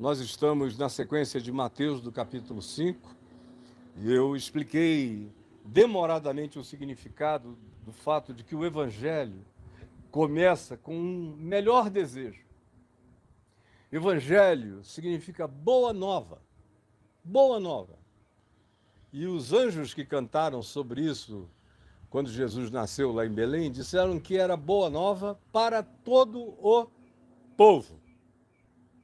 Nós estamos na sequência de Mateus, do capítulo 5, e eu expliquei demoradamente o significado do fato de que o Evangelho começa com um melhor desejo. Evangelho significa boa nova, boa nova. E os anjos que cantaram sobre isso quando Jesus nasceu lá em Belém disseram que era boa nova para todo o povo.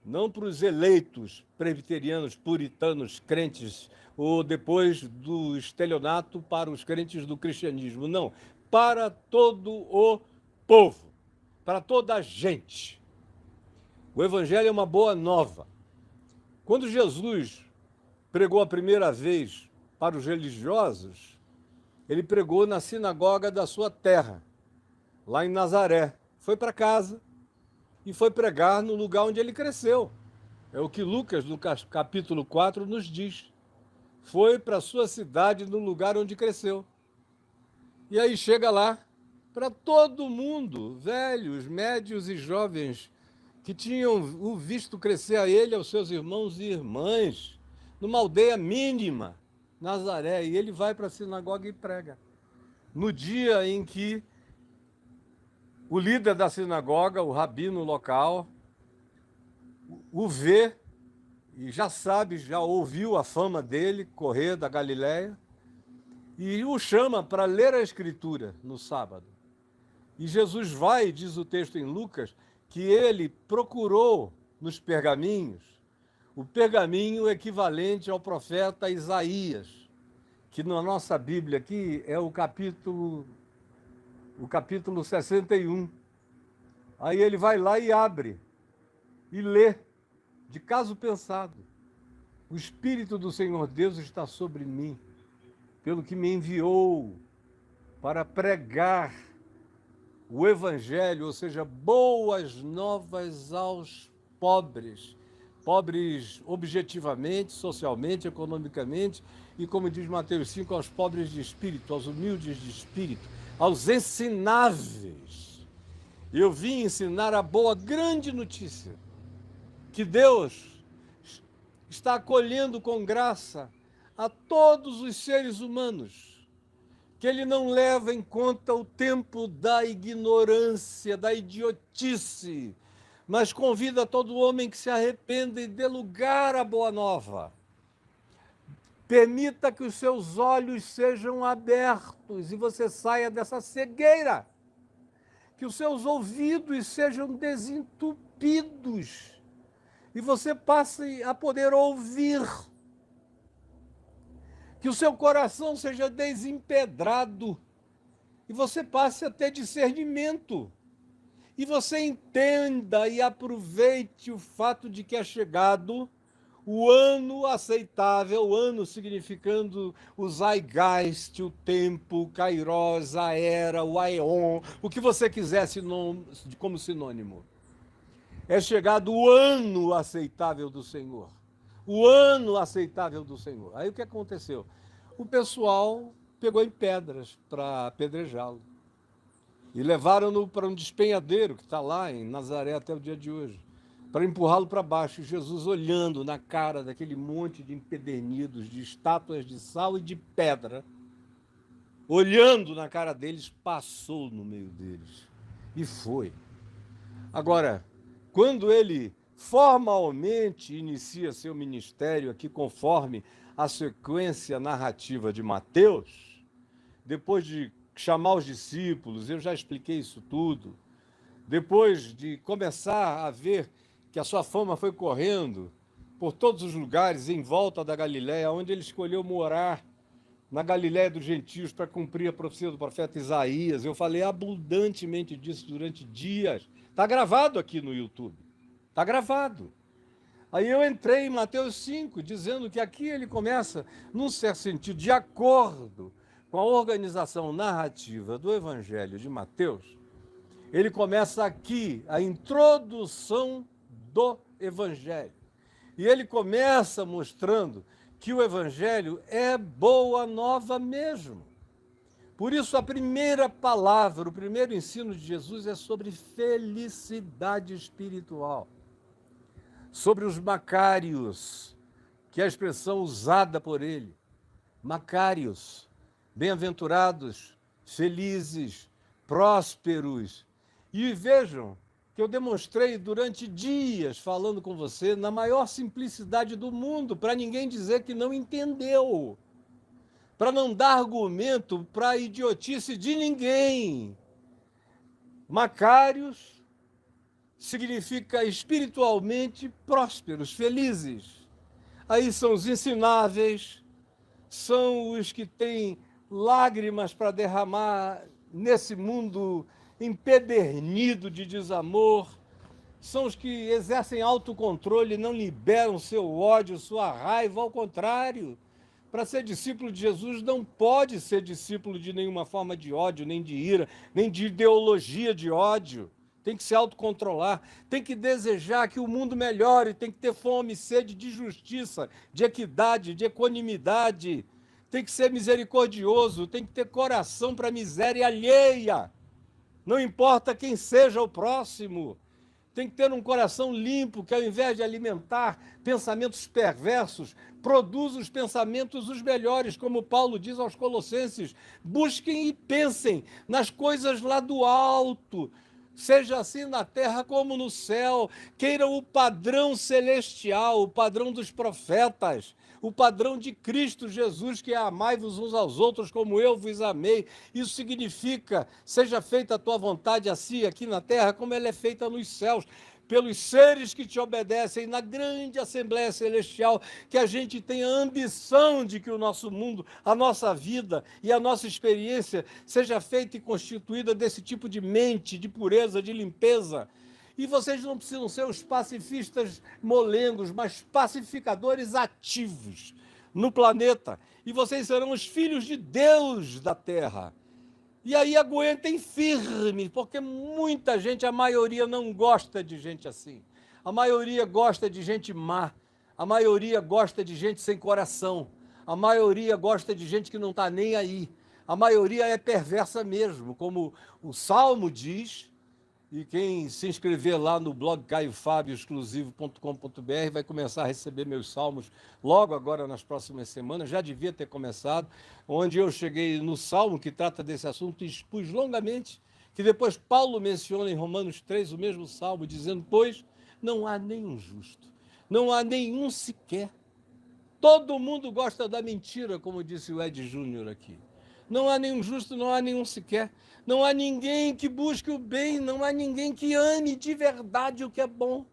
Não para os eleitos presbiterianos, puritanos, crentes, ou depois do estelionato para os crentes do cristianismo. Não, para todo o povo, para toda a gente. O Evangelho é uma boa nova. Quando Jesus pregou a primeira vez para os religiosos, ele pregou na sinagoga da sua terra, lá em Nazaré. Foi para casa e foi pregar no lugar onde ele cresceu. É o que Lucas, no capítulo 4, nos diz. Foi para a sua cidade, no lugar onde cresceu. E aí chega lá, para todo mundo, velhos, médios e jovens, que tinham o visto crescer a ele, aos seus irmãos e irmãs, numa aldeia mínima, Nazaré. E ele vai para a sinagoga e prega. No dia em que o líder da sinagoga, o rabino local, o vê e já sabe, já ouviu a fama dele correr da Galiléia e o chama para ler a Escritura no sábado. E Jesus vai, diz o texto em Lucas, que ele procurou nos pergaminhos o pergaminho equivalente ao profeta Isaías, que na nossa Bíblia aqui é o capítulo 61. Aí ele vai lá e abre e lê, de caso pensado. O Espírito do Senhor Deus está sobre mim, pelo que me enviou para pregar o Evangelho, ou seja, boas novas aos pobres. Pobres objetivamente, socialmente, economicamente, e como diz Mateus 5, aos pobres de espírito, aos humildes de espírito, aos ensináveis. Eu vim ensinar a boa, grande notícia, que Deus está acolhendo com graça a todos os seres humanos, que ele não leva em conta o tempo da ignorância, da idiotice, mas convida todo homem que se arrependa e dê lugar à boa nova. Permita que os seus olhos sejam abertos e você saia dessa cegueira. Que os seus ouvidos sejam desentupidos e você passe a poder ouvir. Que o seu coração seja desempedrado e você passe a ter discernimento. E você entenda e aproveite o fato de que é chegado o ano aceitável, o ano significando o Zeitgeist, o tempo, o Kairos, a era, o Aeon, o que você quiser como sinônimo. É chegado o ano aceitável do Senhor. O ano aceitável do Senhor. Aí o que aconteceu? O pessoal pegou em pedras para apedrejá-lo. E levaram-no para um despenhadeiro que está lá em Nazaré até o dia de hoje, para empurrá-lo para baixo. Jesus olhando na cara daquele monte de empedernidos, de estátuas de sal e de pedra, olhando na cara deles, passou no meio deles e foi. Agora, quando ele formalmente inicia seu ministério aqui, conforme a sequência narrativa de Mateus, depois de chamar os discípulos, eu já expliquei isso tudo, depois de começar a ver que a sua fama foi correndo por todos os lugares em volta da Galiléia, onde ele escolheu morar, na Galiléia dos gentios, para cumprir a profecia do profeta Isaías. Eu falei abundantemente disso durante dias. Está gravado aqui no YouTube. Está gravado. Aí eu entrei em Mateus 5, dizendo que aqui ele começa, num certo sentido, de acordo com a organização narrativa do Evangelho de Mateus, ele começa aqui a introdução do Evangelho. E ele começa mostrando que o Evangelho é boa nova mesmo. Por isso, a primeira palavra, o primeiro ensino de Jesus é sobre felicidade espiritual. sobre os macários, que é a expressão usada por ele. Macários, bem-aventurados, felizes, prósperos. E vejam que eu demonstrei durante dias falando com você na maior simplicidade do mundo, para ninguém dizer que não entendeu, para não dar argumento para a idiotice de ninguém. Macários significa espiritualmente prósperos, felizes. Aí são os ensináveis, são os que têm lágrimas para derramar nesse mundo empedernido de desamor, são os que exercem autocontrole, não liberam seu ódio, sua raiva, ao contrário. Para ser discípulo de Jesus não pode ser discípulo de nenhuma forma de ódio, nem de ira, nem de ideologia de ódio. Tem que se autocontrolar, tem que desejar que o mundo melhore, tem que ter fome e sede de justiça, de equidade, de equanimidade, tem que ser misericordioso, tem que ter coração para a miséria alheia. Não importa quem seja o próximo, tem que ter um coração limpo, que ao invés de alimentar pensamentos perversos, produz os pensamentos os melhores, como Paulo diz aos Colossenses. Busquem e pensem nas coisas lá do alto, seja assim na terra como no céu. Queiram o padrão celestial, o padrão dos profetas, o padrão de Cristo Jesus, que é amai-vos uns aos outros como eu vos amei. Isso significa, seja feita a tua vontade assim aqui na terra, como ela é feita nos céus, pelos seres que te obedecem na grande Assembleia Celestial, que a gente tenha a ambição de que o nosso mundo, a nossa vida e a nossa experiência seja feita e constituída desse tipo de mente, de pureza, de limpeza. E vocês não precisam ser os pacifistas molengos, mas pacificadores ativos no planeta. E vocês serão os filhos de Deus da Terra. E aí aguentem firme, porque muita gente, a maioria não gosta de gente assim. A maioria gosta de gente má. A maioria gosta de gente sem coração. A maioria gosta de gente que não está nem aí. A maioria é perversa mesmo, como o Salmo diz. E quem se inscrever lá no blog caiofabioexclusivo.com.br vai começar a receber meus salmos logo agora nas próximas semanas, já devia ter começado, onde eu cheguei no salmo que trata desse assunto e expus longamente, que depois Paulo menciona em Romanos 3, o mesmo salmo, dizendo: pois não há nenhum justo, não há nenhum sequer. Todo mundo gosta da mentira, como disse o Ed Júnior aqui. Não há nenhum justo, não há nenhum sequer. Não há ninguém que busque o bem, não há ninguém que ame de verdade o que é bom.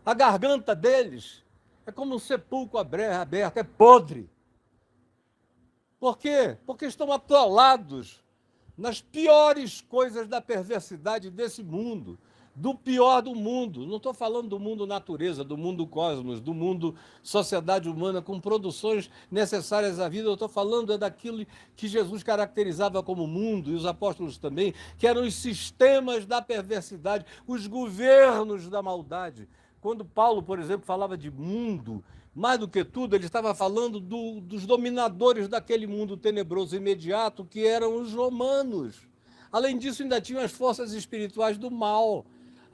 A garganta deles é como um sepulcro aberto, é podre. Por quê? Porque estão atolados nas piores coisas da perversidade desse mundo, do pior do mundo. Não estou falando do mundo natureza, do mundo cosmos, do mundo sociedade humana com produções necessárias à vida. Eu estou falando daquilo que Jesus caracterizava como mundo, e os apóstolos também, que eram os sistemas da perversidade, os governos da maldade. Quando Paulo, por exemplo, falava de mundo, mais do que tudo, ele estava falando dos dominadores daquele mundo tenebroso imediato, que eram os romanos. Além disso, ainda tinham as forças espirituais do mal,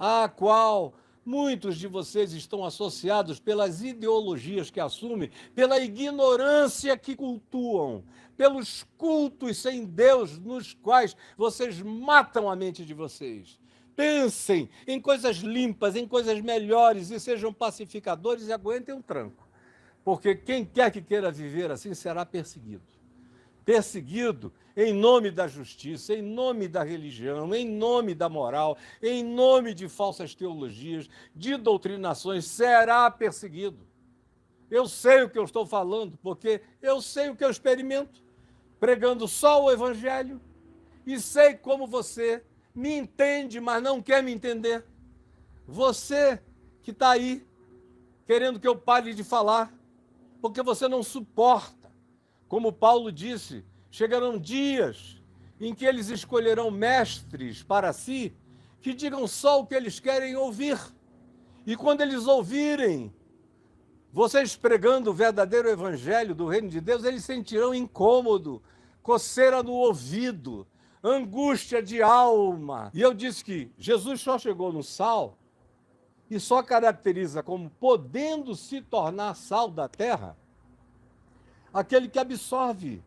a qual muitos de vocês estão associados pelas ideologias que assumem, pela ignorância que cultuam, pelos cultos sem Deus nos quais vocês matam a mente de vocês. Pensem em coisas limpas, em coisas melhores e sejam pacificadores e aguentem um tranco. Porque quem quer que queira viver assim será perseguido. Perseguido em nome da justiça, em nome da religião, em nome da moral, em nome de falsas teologias, de doutrinações, será perseguido. Eu sei o que eu estou falando, porque eu sei o que eu experimento, pregando só o Evangelho, e sei como você me entende, mas não quer me entender. Você que está aí, querendo que eu pare de falar, porque você não suporta. Como Paulo disse, chegarão dias em que eles escolherão mestres para si que digam só o que eles querem ouvir. E quando eles ouvirem vocês pregando o verdadeiro evangelho do reino de Deus, eles sentirão incômodo, coceira no ouvido, angústia de alma. E eu disse que Jesus só chegou no sal e só caracteriza como podendo se tornar sal da terra aquele que absorve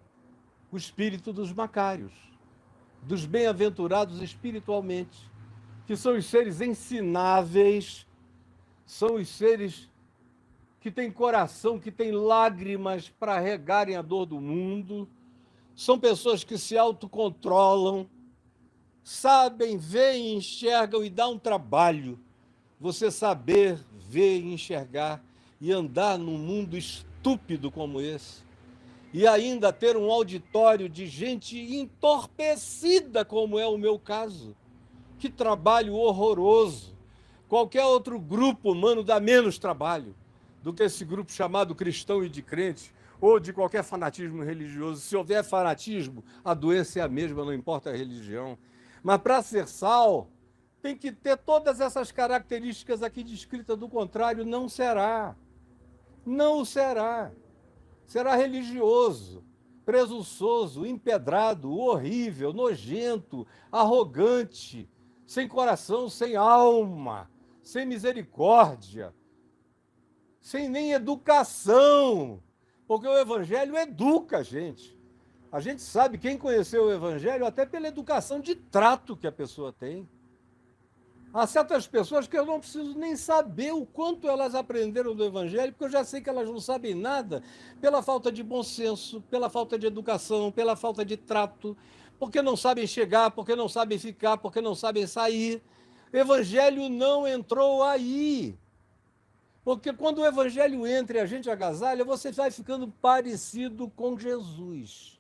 o espírito dos macários, dos bem-aventurados espiritualmente, que são os seres ensináveis, são os seres que têm coração, que têm lágrimas para regarem a dor do mundo, são pessoas que se autocontrolam, sabem, veem, enxergam, e dá um trabalho você saber ver e enxergar e andar num mundo estúpido como esse, e ainda ter um auditório de gente entorpecida, como é o meu caso. Que trabalho horroroso! Qualquer outro grupo humano dá menos trabalho do que esse grupo chamado cristão e de crente, ou de qualquer fanatismo religioso. Se houver fanatismo, a doença é a mesma, não importa a religião. Mas para ser sal, tem que ter todas essas características aqui descritas, do contrário, não será. Não o será. Será religioso, presunçoso, empedrado, horrível, nojento, arrogante, sem coração, sem alma, sem misericórdia, sem nem educação, porque o Evangelho educa a gente. A gente sabe, quem conheceu o Evangelho, até pela educação de trato que a pessoa tem. Há certas pessoas que eu não preciso nem saber o quanto elas aprenderam do Evangelho, porque eu já sei que elas não sabem nada, pela falta de bom senso, pela falta de educação, pela falta de trato, porque não sabem chegar, porque não sabem ficar, porque não sabem sair. O Evangelho não entrou aí. Porque quando o Evangelho entra e a gente agasalha, você vai ficando parecido com Jesus.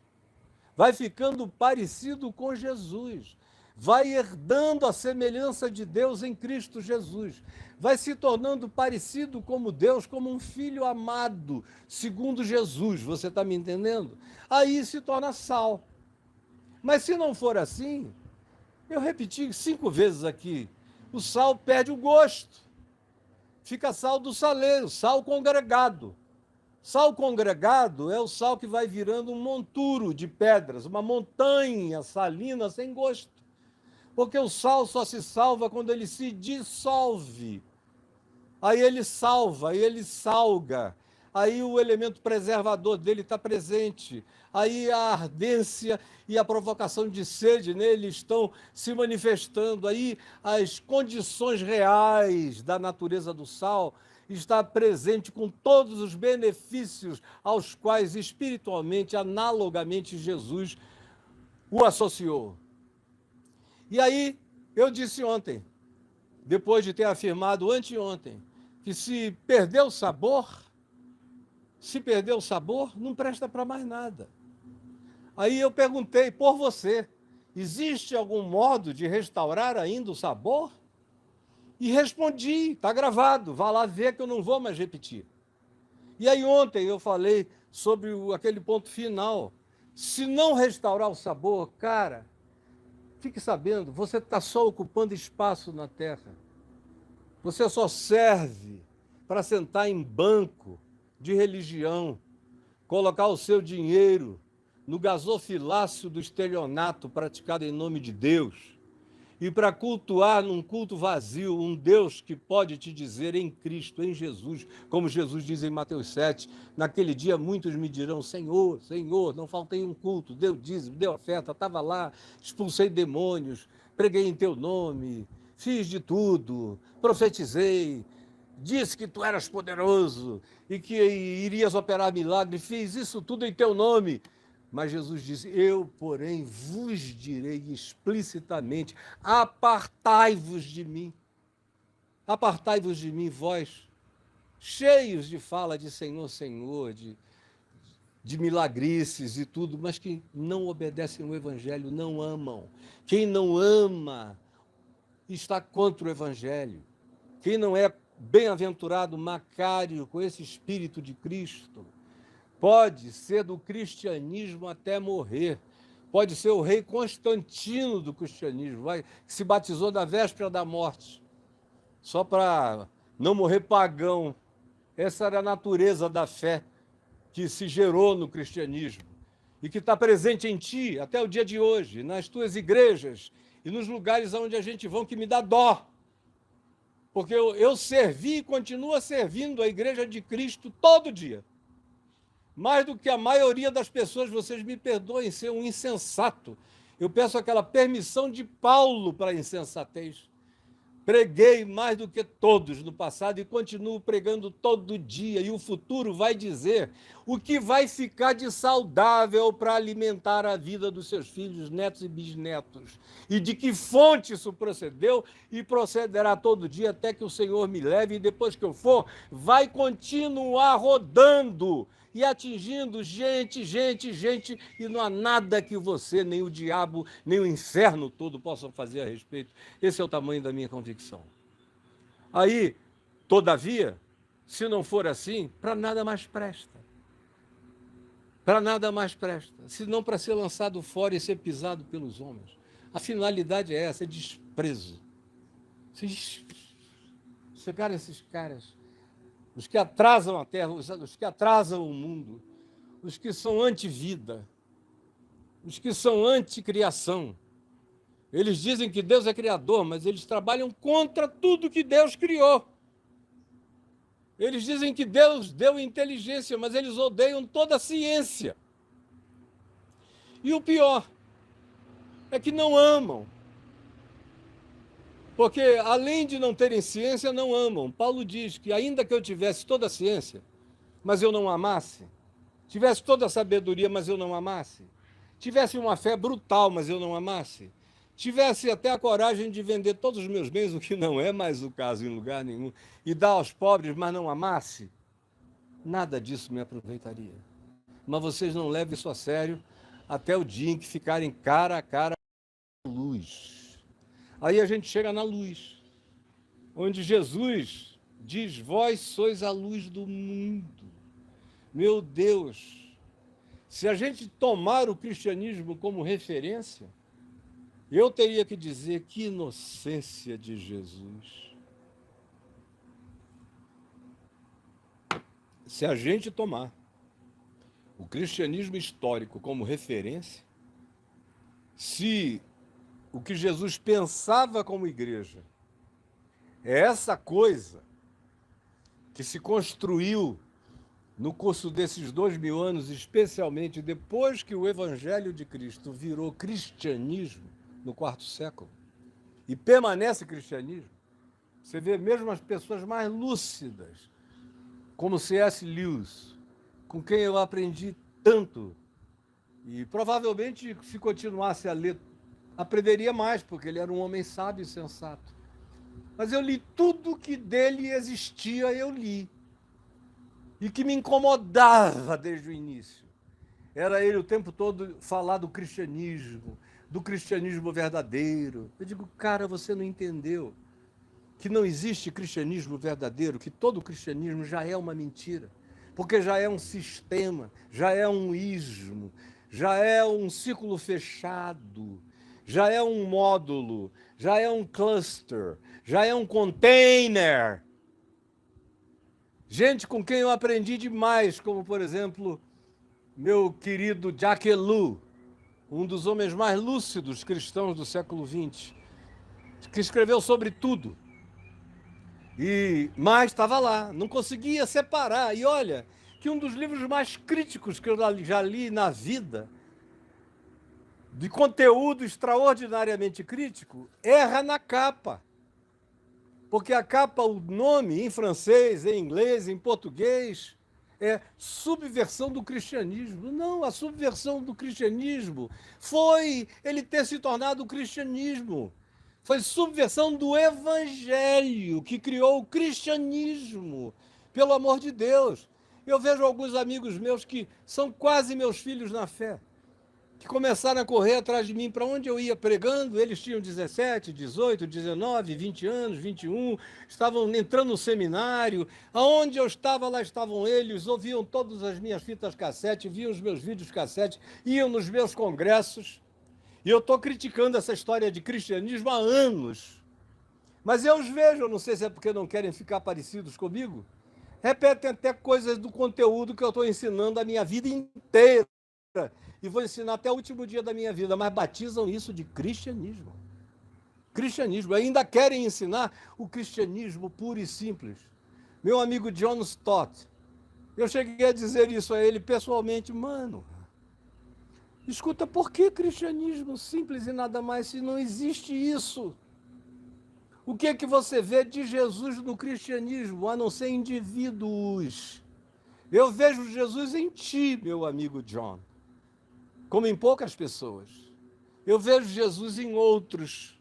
Vai ficando parecido com Jesus. Vai herdando a semelhança de Deus em Cristo Jesus. Vai se tornando parecido como Deus, como um filho amado, segundo Jesus. Você está me entendendo? Aí se torna sal. Mas se não for assim, eu repeti 5 vezes aqui, o sal perde o gosto. Fica sal do saleiro, sal congregado. Sal congregado é o sal que vai virando um monturo de pedras, uma montanha salina sem gosto. Porque o sal só se salva quando ele se dissolve. Aí ele salva, aí ele salga. Aí o elemento preservador dele está presente. Aí a ardência e a provocação de sede nele estão se manifestando. Aí as condições reais da natureza do sal está presente com todos os benefícios aos quais espiritualmente, analogamente, Jesus o associou. E aí, eu disse ontem, depois de ter afirmado anteontem, que se perder o sabor, não presta para mais nada. Aí eu perguntei por você, existe algum modo de restaurar ainda o sabor? E respondi, está gravado, vá lá ver que eu não vou mais repetir. E aí ontem eu falei sobre aquele ponto final. Se não restaurar o sabor, cara, fique sabendo, você está só ocupando espaço na terra. Você só serve para sentar em banco de religião, colocar o seu dinheiro no gasofilácio do estelionato praticado em nome de Deus e para cultuar num culto vazio um Deus que pode te dizer em Cristo, em Jesus, como Jesus diz em Mateus 7, naquele dia muitos me dirão, Senhor, Senhor, não faltei um culto, deu dízimo, deu oferta, estava lá, expulsei demônios, preguei em teu nome, fiz de tudo, profetizei, disse que tu eras poderoso e que irias operar milagre, fiz isso tudo em teu nome. Mas Jesus disse, eu, porém, vos direi explicitamente, apartai-vos de mim. Apartai-vos de mim, vós, cheios de fala de Senhor, Senhor, de milagrices e tudo, mas que não obedecem o Evangelho, não amam. Quem não ama está contra o Evangelho. Quem não é bem-aventurado, macário, com esse Espírito de Cristo, pode ser do cristianismo até morrer. Pode ser o rei Constantino do cristianismo, que se batizou na véspera da morte, só para não morrer pagão. Essa era a natureza da fé que se gerou no cristianismo e que está presente em ti até o dia de hoje, nas tuas igrejas e nos lugares onde a gente vai, que me dá dó. Porque eu servi e continuo servindo a Igreja de Cristo todo dia. Mais do que a maioria das pessoas, vocês me perdoem ser um insensato. Eu peço aquela permissão de Paulo para a insensatez. Preguei mais do que todos no passado e continuo pregando todo dia. E o futuro vai dizer o que vai ficar de saudável para alimentar a vida dos seus filhos, netos e bisnetos. E de que fonte isso procedeu e procederá todo dia até que o Senhor me leve. E depois que eu for, vai continuar rodando e atingindo gente. E não há nada que você, nem o diabo, nem o inferno todo possam fazer a respeito. Esse é o tamanho da minha convicção. Aí, todavia, se não for assim, para nada mais presta. Para nada mais presta. Senão para ser lançado fora e ser pisado pelos homens. A finalidade é essa, é desprezo. Você cara, esses caras, os que atrasam a terra, os que atrasam o mundo, os que são anti-vida, os que são anti-criação. Eles dizem que Deus é criador, mas eles trabalham contra tudo que Deus criou. Eles dizem que Deus deu inteligência, mas eles odeiam toda a ciência. E o pior é que não amam. Porque, além de não terem ciência, não amam. Paulo diz que, ainda que eu tivesse toda a ciência, mas eu não amasse, tivesse toda a sabedoria, mas eu não amasse, tivesse uma fé brutal, mas eu não amasse, tivesse até a coragem de vender todos os meus bens, o que não é mais o caso em lugar nenhum, e dar aos pobres, mas não amasse, nada disso me aproveitaria. Mas vocês não levem isso a sério até o dia em que ficarem cara a cara com a luz. Aí a gente chega na luz, onde Jesus diz, vós sois a luz do mundo. Meu Deus, se a gente tomar o cristianismo como referência, eu teria que dizer que inocência de Jesus. Se a gente tomar o cristianismo histórico como referência, se o que Jesus pensava como igreja é essa coisa que se construiu no curso desses 2000 anos, especialmente depois que o Evangelho de Cristo virou cristianismo no quarto século, e permanece cristianismo, você vê mesmo as pessoas mais lúcidas, como C.S. Lewis, com quem eu aprendi tanto, e provavelmente se continuasse a ler, aprenderia mais, porque ele era um homem sábio e sensato. Mas eu li tudo que dele existia, eu li. E que me incomodava desde o início. Era ele o tempo todo falar do cristianismo verdadeiro. Eu digo, cara, você não entendeu que não existe cristianismo verdadeiro, que todo cristianismo já é uma mentira, porque já é um sistema, já é um ismo, já é um círculo fechado, já é um módulo, já é um cluster, já é um container. Gente com quem eu aprendi demais, como, por exemplo, meu querido Jacques Ellul, um dos homens mais lúcidos cristãos do século XX, que escreveu sobre tudo. Mas estava lá, não conseguia separar. E olha, que um dos livros mais críticos que eu já li na vida, de conteúdo extraordinariamente crítico, erra na capa. Porque a capa, o nome em francês, em inglês, em português, é subversão do cristianismo. Não, a subversão do cristianismo foi ele ter se tornado o cristianismo. Foi subversão do evangelho que criou o cristianismo, pelo amor de Deus. Eu vejo alguns amigos meus que são quase meus filhos na fé, que começaram a correr atrás de mim para onde eu ia pregando. Eles tinham 17, 18, 19, 20 anos, 21, estavam entrando no seminário. Aonde eu estava, lá estavam eles, ouviam todas as minhas fitas cassete, viam os meus vídeos cassete, iam nos meus congressos. E eu estou criticando essa história de cristianismo há anos. Mas eu os vejo, eu não sei se é porque não querem ficar parecidos comigo, repetem até coisas do conteúdo que eu estou ensinando a minha vida inteira. E vou ensinar até o último dia da minha vida, mas batizam isso de cristianismo. Cristianismo. Ainda querem ensinar o cristianismo puro e simples. Meu amigo John Stott, eu cheguei a dizer isso a ele pessoalmente, mano, escuta, por que cristianismo simples e nada mais se não existe isso? O que é que você vê de Jesus no cristianismo, a não ser indivíduos? Eu vejo Jesus em ti, meu amigo John, como em poucas pessoas. Eu vejo Jesus em outros,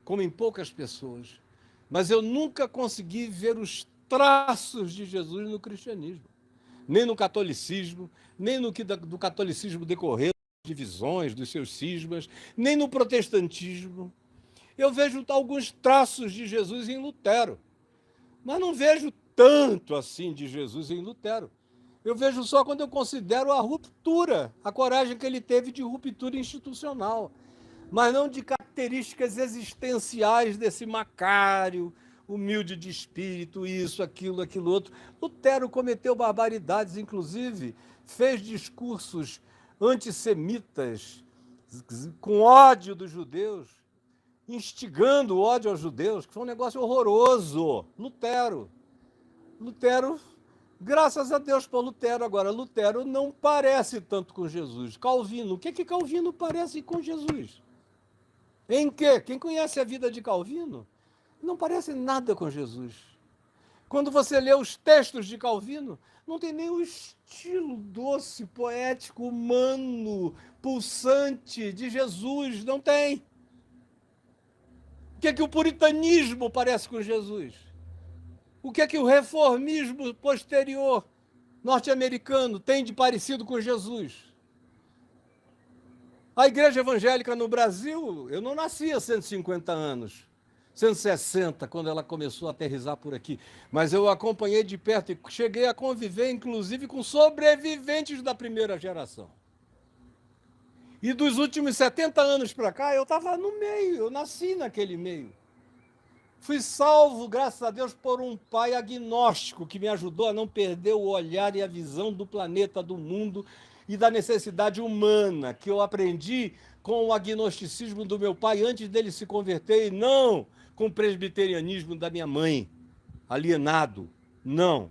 como em poucas pessoas. Mas eu nunca consegui ver os traços de Jesus no cristianismo, nem no catolicismo, nem no que do catolicismo decorreu, divisões, dos seus cismas, nem no protestantismo. Eu vejo alguns traços de Jesus em Lutero, mas não vejo tanto assim de Jesus em Lutero. Eu vejo só quando eu considero a ruptura, a coragem que ele teve de ruptura institucional, mas não de características existenciais desse Macário, humilde de espírito, isso, aquilo outro. Lutero cometeu barbaridades, inclusive fez discursos antissemitas, com ódio dos judeus, instigando o ódio aos judeus, que foi um negócio horroroso. Lutero, graças a Deus por Lutero. Agora, Lutero não parece tanto com Jesus. Calvino, o que Calvino parece com Jesus? Em quê? Quem conhece a vida de Calvino não parece nada com Jesus. Quando você lê os textos de Calvino, não tem nem o estilo doce, poético, humano, pulsante de Jesus, não tem. O que o puritanismo parece com Jesus? O que o reformismo posterior norte-americano tem de parecido com Jesus? A igreja evangélica no Brasil, eu não nasci há 150 anos, 160, quando ela começou a aterrissar por aqui, mas eu acompanhei de perto e cheguei a conviver, inclusive, com sobreviventes da primeira geração. E dos últimos 70 anos para cá, eu estava no meio, eu nasci naquele meio. Fui salvo, graças a Deus, por um pai agnóstico que me ajudou a não perder o olhar e a visão do planeta, do mundo e da necessidade humana, que eu aprendi com o agnosticismo do meu pai antes dele se converter, e não com o presbiterianismo da minha mãe, alienado, não.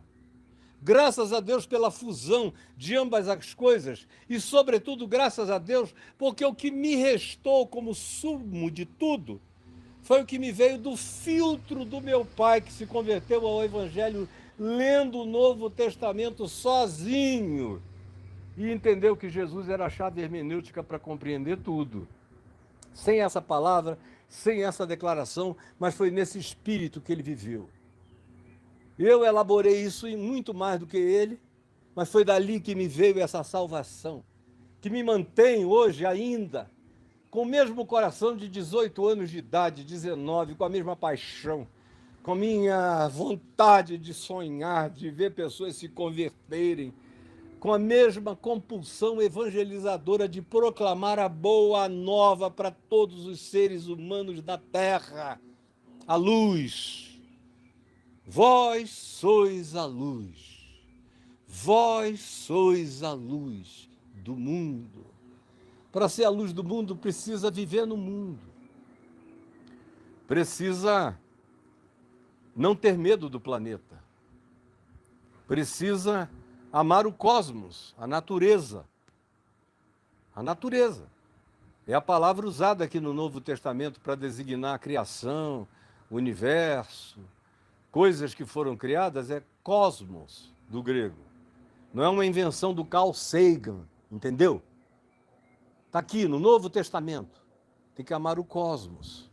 Graças a Deus pela fusão de ambas as coisas e, sobretudo, graças a Deus, porque o que me restou como sumo de tudo foi o que me veio do filtro do meu pai, que se converteu ao Evangelho lendo o Novo Testamento sozinho e entendeu que Jesus era a chave hermenêutica para compreender tudo. Sem essa palavra, sem essa declaração, mas foi nesse espírito que ele viveu. Eu elaborei isso e muito mais do que ele, mas foi dali que me veio essa salvação, que me mantém hoje ainda com o mesmo coração de 18 anos de idade, 19, com a mesma paixão, com a minha vontade de sonhar, de ver pessoas se converterem, com a mesma compulsão evangelizadora de proclamar a boa nova para todos os seres humanos da terra, a luz. Vós sois a luz, vós sois a luz do mundo. Para ser a luz do mundo, precisa viver no mundo. Precisa não ter medo do planeta. Precisa amar o cosmos, a natureza. A natureza. É a palavra usada aqui no Novo Testamento para designar a criação, o universo, coisas que foram criadas, é cosmos, do grego. Não é uma invenção do Carl Sagan, entendeu? Está aqui no Novo Testamento. Tem que amar o cosmos.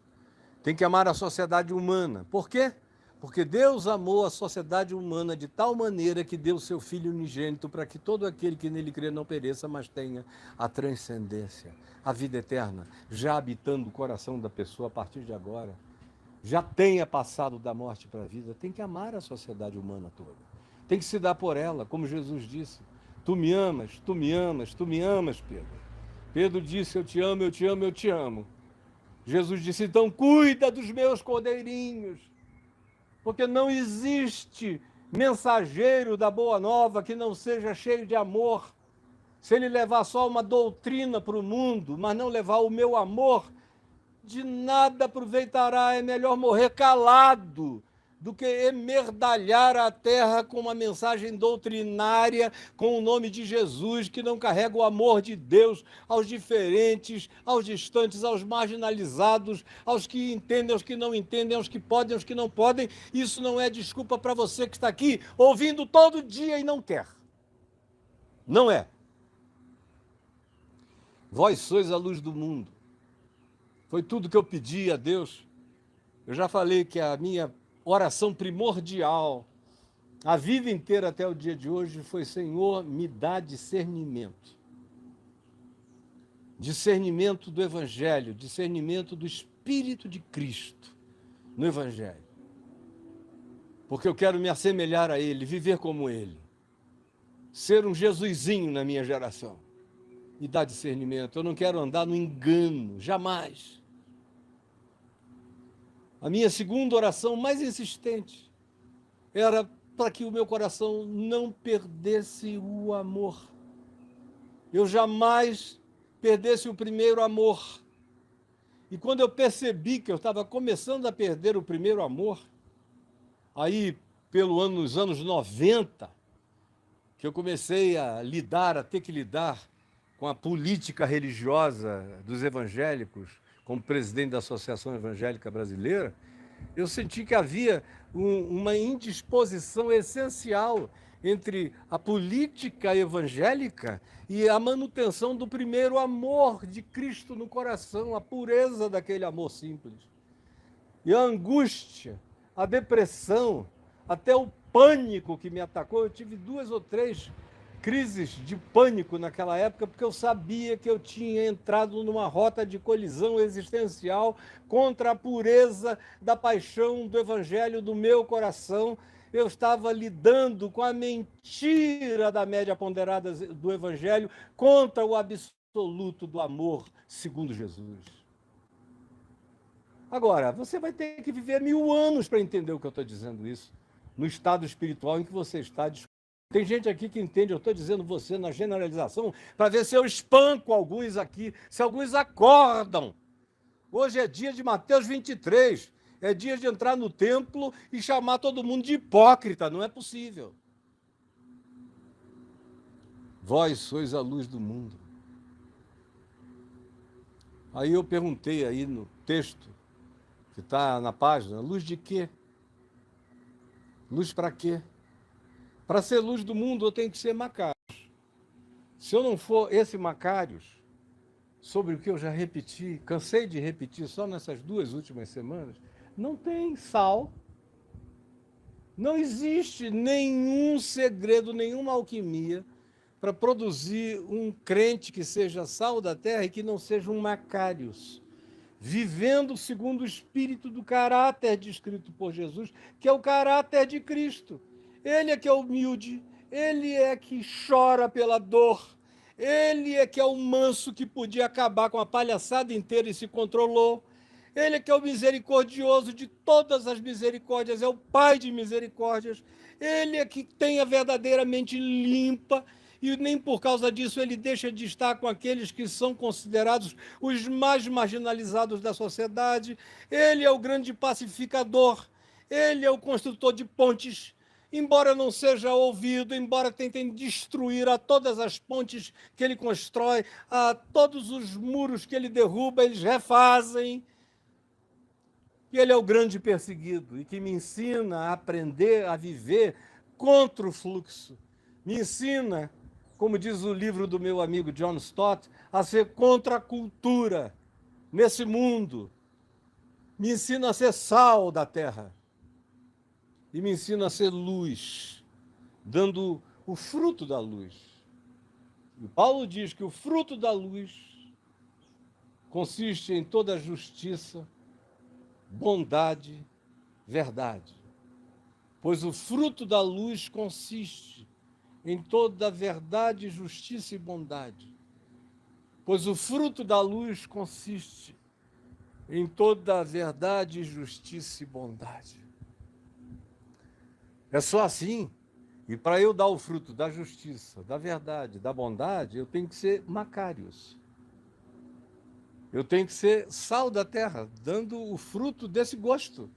Tem que amar a sociedade humana. Por quê? Porque Deus amou a sociedade humana de tal maneira que deu seu Filho unigênito para que todo aquele que nele crê não pereça, mas tenha a transcendência, a vida eterna, já habitando o coração da pessoa a partir de agora. Já tenha passado da morte para a vida. Tem que amar a sociedade humana toda. Tem que se dar por ela, como Jesus disse. Tu me amas, tu me amas, tu me amas, Pedro. Pedro disse, eu te amo, eu te amo, eu te amo. Jesus disse, então cuida dos meus cordeirinhos, porque não existe mensageiro da boa nova que não seja cheio de amor. Se ele levar só uma doutrina para o mundo, mas não levar o meu amor, De nada aproveitará, é melhor morrer calado do que emerdalhar a terra com uma mensagem doutrinária com o nome de Jesus, que não carrega o amor de Deus aos diferentes, aos distantes, aos marginalizados, aos que entendem, aos que não entendem, aos que podem, aos que não podem. Isso não é desculpa para você que está aqui ouvindo todo dia e não quer. Não é. Vós sois a luz do mundo. Foi tudo que eu pedi a Deus. Eu já falei que a minha oração primordial, a vida inteira até o dia de hoje, foi: Senhor, me dá discernimento. Discernimento do Evangelho, discernimento do Espírito de Cristo no Evangelho. Porque eu quero me assemelhar a Ele, viver como Ele. Ser um Jesusinho na minha geração. E dar discernimento. Eu não quero andar no engano, jamais. A minha segunda oração mais insistente era para que o meu coração não perdesse o amor. Eu jamais perdesse o primeiro amor. E quando eu percebi que eu estava começando a perder o primeiro amor, aí nos anos 90, que eu comecei a ter que lidar com a política religiosa dos evangélicos, como presidente da Associação Evangélica Brasileira, eu senti que havia uma indisposição essencial entre a política evangélica e a manutenção do primeiro amor de Cristo no coração, a pureza daquele amor simples. E a angústia, a depressão, até o pânico que me atacou, eu tive 2 ou 3 crises de pânico naquela época, porque eu sabia que eu tinha entrado numa rota de colisão existencial contra a pureza da paixão do Evangelho do meu coração. Eu estava lidando com a mentira da média ponderada do Evangelho contra o absoluto do amor segundo Jesus. Agora, você vai ter que viver 1000 anos para entender o que eu estou dizendo isso, no estado espiritual em que você está. Tem gente aqui que entende, eu estou dizendo você na generalização, para ver se eu espanco alguns aqui, se alguns acordam. Hoje é dia de Mateus 23, é dia de entrar no templo e chamar todo mundo de hipócrita, não é possível. Vós sois a luz do mundo. Aí eu perguntei aí no texto, que está na página, luz de quê? Luz para quê? Para ser luz do mundo, eu tenho que ser Macários. Se eu não for esse Macários, sobre o que eu já repeti, cansei de repetir só nessas 2 últimas semanas, não tem sal, não existe nenhum segredo, nenhuma alquimia para produzir um crente que seja sal da terra e que não seja um Macários, vivendo segundo o espírito do caráter descrito por Jesus, que é o caráter de Cristo. Ele é que é humilde, ele é que chora pela dor, ele é que é o manso que podia acabar com a palhaçada inteira e se controlou. Ele é que é o misericordioso de todas as misericórdias, é o Pai de misericórdias. Ele é que tem a verdadeiramente limpa, e nem por causa disso ele deixa de estar com aqueles que são considerados os mais marginalizados da sociedade. Ele é o grande pacificador, ele é o construtor de pontes. Embora não seja ouvido, embora tentem destruir a todas as pontes que ele constrói, a todos os muros que ele derruba, eles refazem. E ele é o grande perseguido e que me ensina a aprender a viver contra o fluxo. Me ensina, como diz o livro do meu amigo John Stott, a ser contra a cultura nesse mundo. Me ensina a ser sal da terra. E me ensina a ser luz, dando o fruto da luz. E Paulo diz que o fruto da luz consiste em toda justiça, bondade, verdade. Pois o fruto da luz consiste em toda verdade, justiça e bondade. Pois o fruto da luz consiste em toda verdade, justiça e bondade. É só assim. E para eu dar o fruto da justiça, da verdade, da bondade, eu tenho que ser Macários. Eu tenho que ser sal da terra, dando o fruto desse gosto,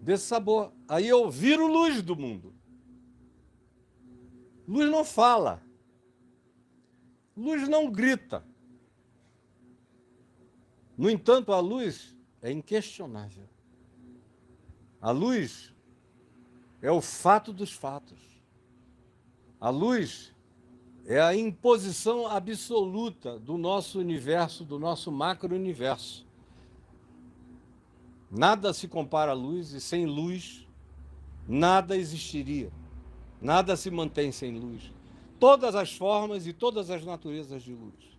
desse sabor. Aí eu viro luz do mundo. Luz não fala. Luz não grita. No entanto, a luz é inquestionável. A luz é o fato dos fatos. A luz é a imposição absoluta do nosso universo, do nosso macro-universo. Nada se compara à luz e sem luz nada existiria. Nada se mantém sem luz. Todas as formas e todas as naturezas de luz.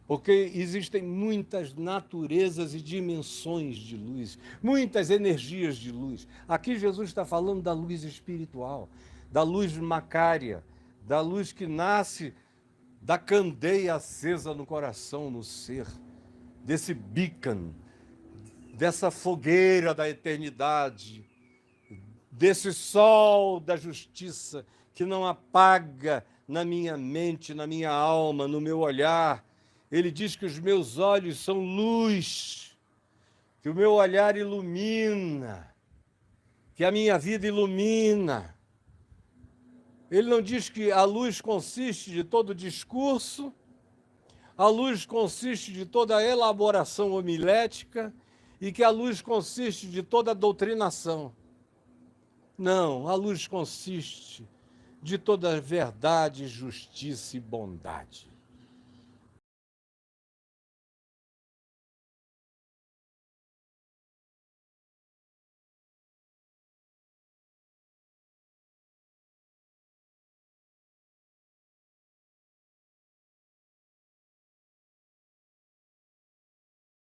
Porque existem muitas naturezas e dimensões de luz, muitas energias de luz. Aqui Jesus está falando da luz espiritual, da luz macária, da luz que nasce da candeia acesa no coração, no ser, desse beacon, dessa fogueira da eternidade, desse sol da justiça que não apaga na minha mente, na minha alma, no meu olhar. Ele diz que os meus olhos são luz, que o meu olhar ilumina, que a minha vida ilumina. Ele não diz que a luz consiste de todo discurso, a luz consiste de toda elaboração homilética e que a luz consiste de toda doutrinação. Não, a luz consiste de toda verdade, justiça e bondade.